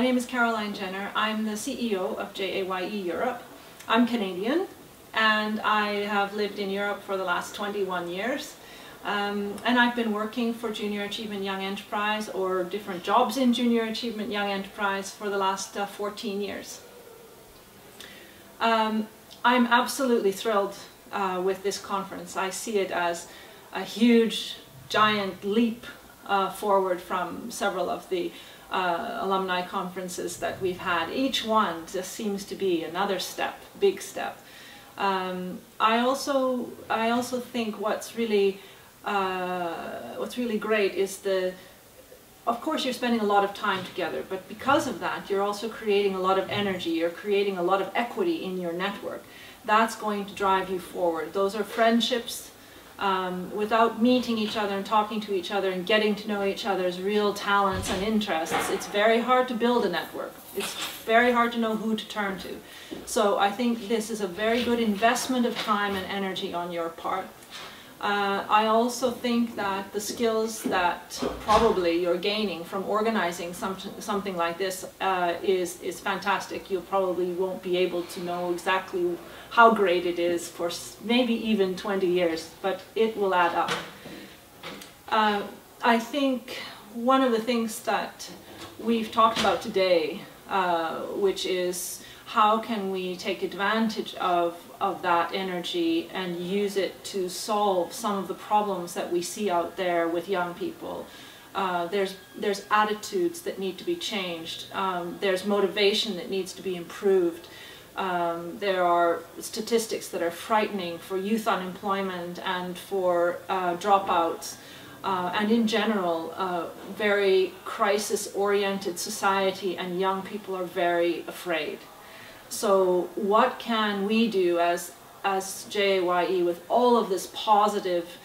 My name is Caroline Jenner. I'm the CEO of JAYE Europe. I'm Canadian and I have lived in Europe for the last 21 years. And I've been working for Junior Achievement Young Enterprise or different jobs in Junior Achievement Young Enterprise for the last 14 years. I'm absolutely thrilled with this conference. I see it as a huge, giant leap forward from several of the alumni conferences that we've had. Each one just seems to be another step, big step. I also think what's really great is of course you're spending a lot of time together, but because of that you're also creating a lot of energy, you're creating a lot of equity in your network. That's going to drive you forward. Those are friendships. Without meeting each other and talking to each other and getting to know each other's real talents and interests, it's very hard to build a network. It's very hard to know who to turn to. So I think this is a very good investment of time and energy on your part. I also think that the skills that probably you're gaining from organizing something like this is fantastic. You probably won't be able to know exactly how great it is for maybe even 20 years, but it will add up. I think one of the things that we've talked about today, which is how can we take advantage of that energy and use it to solve some of the problems that we see out there with young people. There's attitudes that need to be changed. There's motivation that needs to be improved. There are statistics that are frightening for youth unemployment and for dropouts. And in general, very crisis-oriented society, and young people are very afraid. So what can we do as JAYE with all of this positive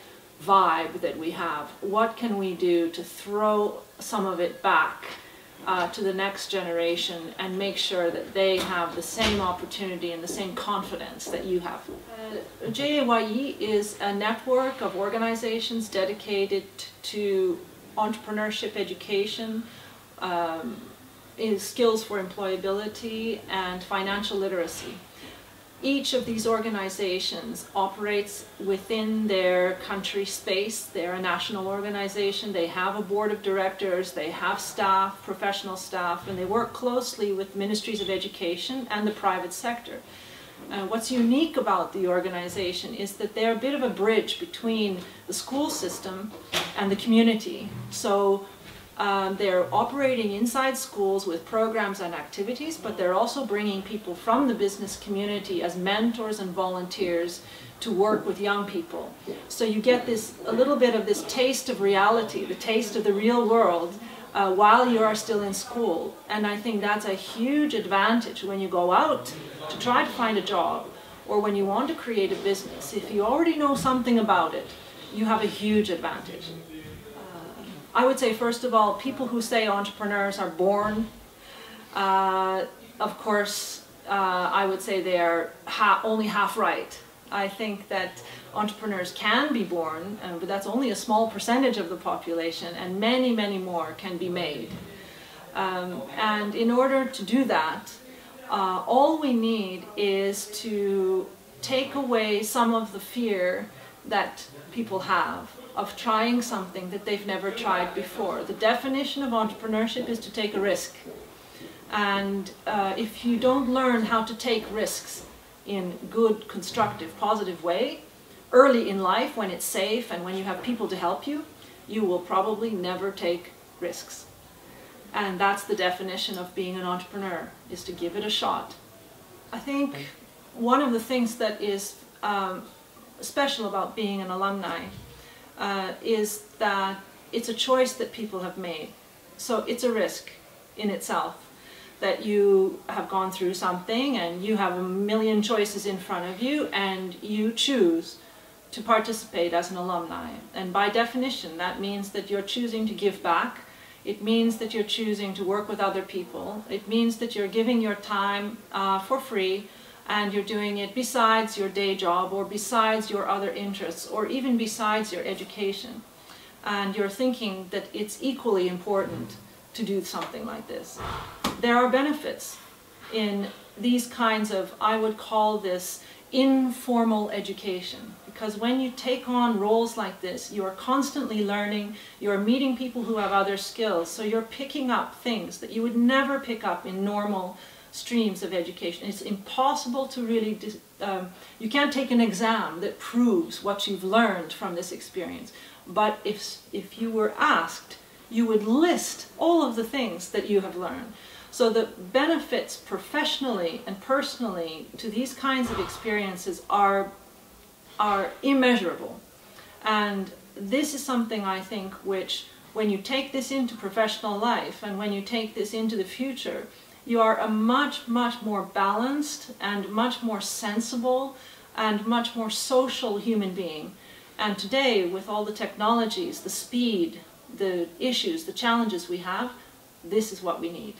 vibe that we have? What can we do to throw some of it back to the next generation and make sure that they have the same opportunity and the same confidence that you have? JAYE is a network of organizations dedicated to entrepreneurship education, skills for employability, and financial literacy. Each of these organizations operates within their country space. They're a national organization. They have a board of directors. They have staff, professional staff, and they work closely with ministries of education and the private sector. What's unique about the organization is that they're a bit of a bridge between the school system and the community. So they're operating inside schools with programs and activities, but they're also bringing people from the business community as mentors and volunteers to work with young people. So you get a little bit of this taste of reality, the taste of the real world, while you are still in school. And I think that's a huge advantage when you go out to try to find a job, or when you want to create a business. If you already know something about it, you have a huge advantage. I would say, first of all, people who say entrepreneurs are born, of course, I would say they are only half right. I think that entrepreneurs can be born, but that's only a small percentage of the population, and many, many more can be made. And in order to do that, all we need is to take away some of the fear that people have of trying something that they've never tried before. The definition of entrepreneurship is to take a risk. And if you don't learn how to take risks in good, constructive, positive way, early in life when it's safe and when you have people to help you, you will probably never take risks. And that's the definition of being an entrepreneur, is to give it a shot. I think one of the things that is special about being an alumni is that it's a choice that people have made. So it's a risk in itself that you have gone through something and you have a million choices in front of you and you choose to participate as an alumni. And by definition, that means that you're choosing to give back. It means that you're choosing to work with other people. It means that you're giving your time for free, and you're doing it besides your day job or besides your other interests or even besides your education. And you're thinking that it's equally important to do something like this. there are benefits in these kinds of, I would call this informal education. Because when you take on roles like this, you are constantly learning, you're meeting people who have other skills, so you're picking up things that you would never pick up in normal streams of education. It's impossible to really, you can't take an exam that proves what you've learned from this experience. But if you were asked, you would list all of the things that you have learned. So the benefits professionally and personally to these kinds of experiences are immeasurable. And this is something, I think, which when you take this into professional life and when you take this into the future, you are a much, much more balanced and much more sensible and much more social human being. And today, with all the technologies, the speed, the issues, the challenges we have, this is what we need.